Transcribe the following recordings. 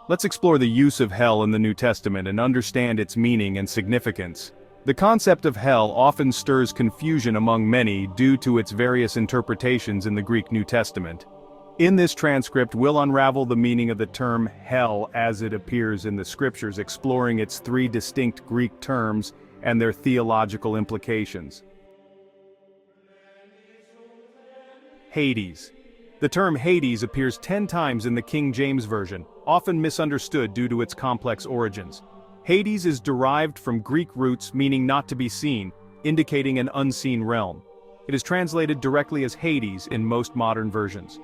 Let's explore the use of hell in the New Testament and understand its meaning and significance. The concept of hell often stirs confusion among many due to its various interpretations in the Greek New Testament. In this transcript, we'll unravel the meaning of the term hell as it appears in the scriptures, exploring its three distinct Greek terms and their theological implications. Hades. The term Hades appears 10 times in the King James Version, often misunderstood due to its complex origins. Hades is derived from Greek roots meaning not to be seen, indicating an unseen realm. It is translated directly as Hades in most modern versions.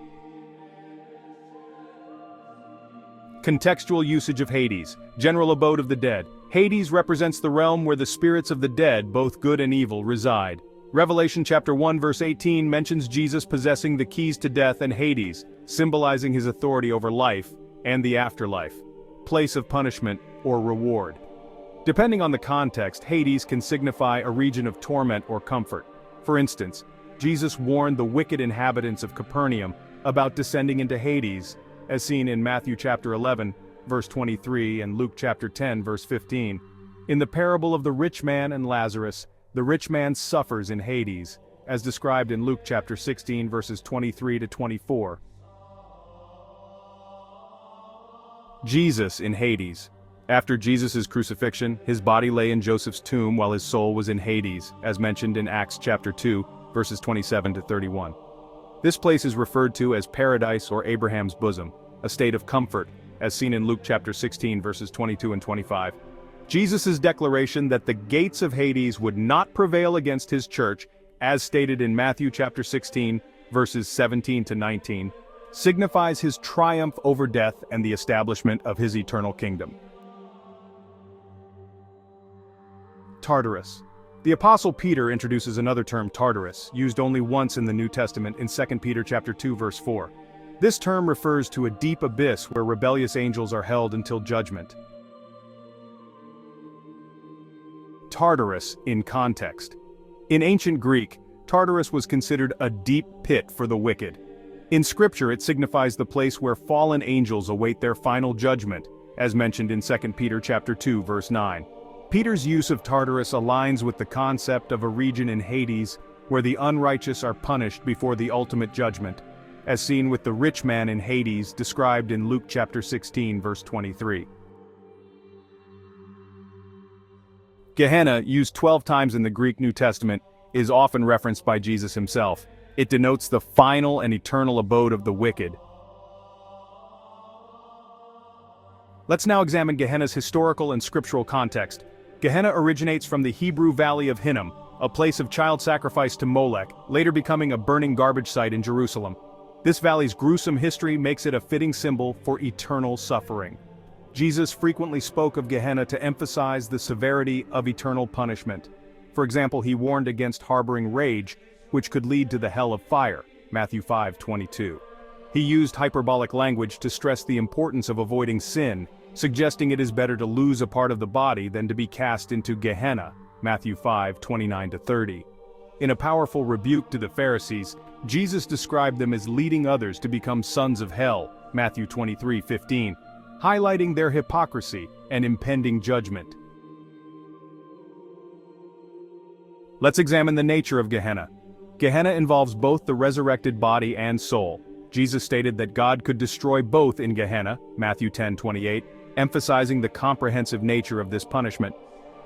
Contextual usage of Hades, general abode of the dead. Hades represents the realm where the spirits of the dead, both good and evil, reside. Revelation chapter 1 verse 18 mentions Jesus possessing the keys to death and Hades, symbolizing his authority over life and the afterlife, place of punishment or reward. Depending on the context, Hades can signify a region of torment or comfort. For instance, Jesus warned the wicked inhabitants of Capernaum about descending into Hades, as seen in Matthew chapter 11 verse 23 and Luke chapter 10 verse 15. In the parable of the rich man and Lazarus, the rich man suffers in Hades, as described in Luke chapter 16 verses 23 to 24. Jesus in Hades. After Jesus' crucifixion, his body lay in Joseph's tomb while his soul was in Hades, as mentioned in Acts chapter 2 verses 27 to 31. This place is referred to as paradise or Abraham's bosom, a state of comfort, as seen in Luke chapter 16 verses 22 and 25. Jesus' declaration that the gates of Hades would not prevail against his church, as stated in Matthew chapter 16, verses 17 to 19, signifies his triumph over death and the establishment of his eternal kingdom. Tartarus. The Apostle Peter introduces another term, Tartarus, used only once in the New Testament in 2 Peter chapter 2 verse 4. This term refers to a deep abyss where rebellious angels are held until judgment. Tartarus in context. In ancient Greek, Tartarus was considered a deep pit for the wicked. In Scripture, it signifies the place where fallen angels await their final judgment, as mentioned in 2 Peter chapter 2 verse 9. Peter's use of Tartarus aligns with the concept of a region in Hades where the unrighteous are punished before the ultimate judgment, as seen with the rich man in Hades described in Luke chapter 16 verse 23. Gehenna, used 12 times in the Greek New Testament, is often referenced by Jesus himself. It denotes the final and eternal abode of the wicked. Let's now examine Gehenna's historical and scriptural context. Gehenna originates from the Hebrew Valley of Hinnom, a place of child sacrifice to Molech, later becoming a burning garbage site in Jerusalem. This valley's gruesome history makes it a fitting symbol for eternal suffering. Jesus frequently spoke of Gehenna to emphasize the severity of eternal punishment. For example, he warned against harboring rage, which could lead to the hell of fire, Matthew 5:22. He used hyperbolic language to stress the importance of avoiding sin, suggesting it is better to lose a part of the body than to be cast into Gehenna, Matthew 5:29 to 30. In a powerful rebuke to the Pharisees, Jesus described them as leading others to become sons of hell, Matthew 23:15. Highlighting their hypocrisy and impending judgment. Let's examine the nature of Gehenna. Gehenna involves both the resurrected body and soul. Jesus stated that God could destroy both in Gehenna, Matthew 10:28, emphasizing the comprehensive nature of this punishment.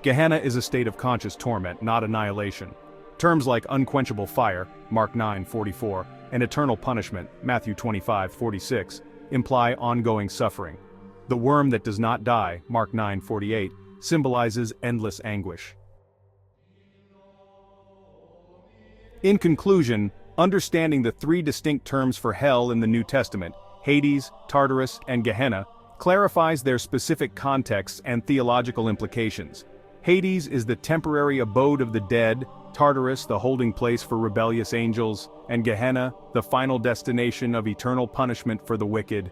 Gehenna is a state of conscious torment, not annihilation. Terms like unquenchable fire, Mark 9:44, and eternal punishment, Matthew 25:46, imply ongoing suffering. The worm that does not die, Mark 9:48, symbolizes endless anguish. In conclusion, understanding the three distinct terms for hell in the New Testament, Hades, Tartarus, and Gehenna, clarifies their specific contexts and theological implications. Hades is the temporary abode of the dead, Tartarus the holding place for rebellious angels, and Gehenna, the final destination of eternal punishment for the wicked.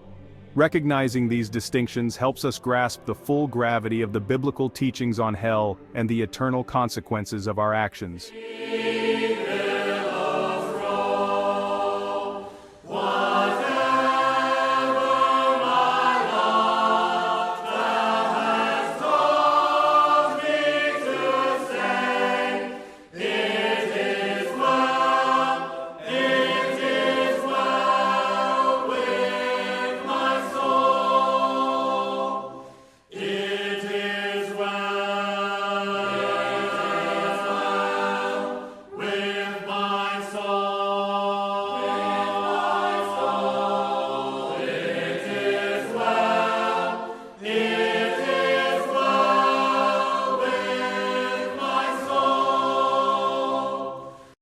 Recognizing these distinctions helps us grasp the full gravity of the biblical teachings on hell and the eternal consequences of our actions.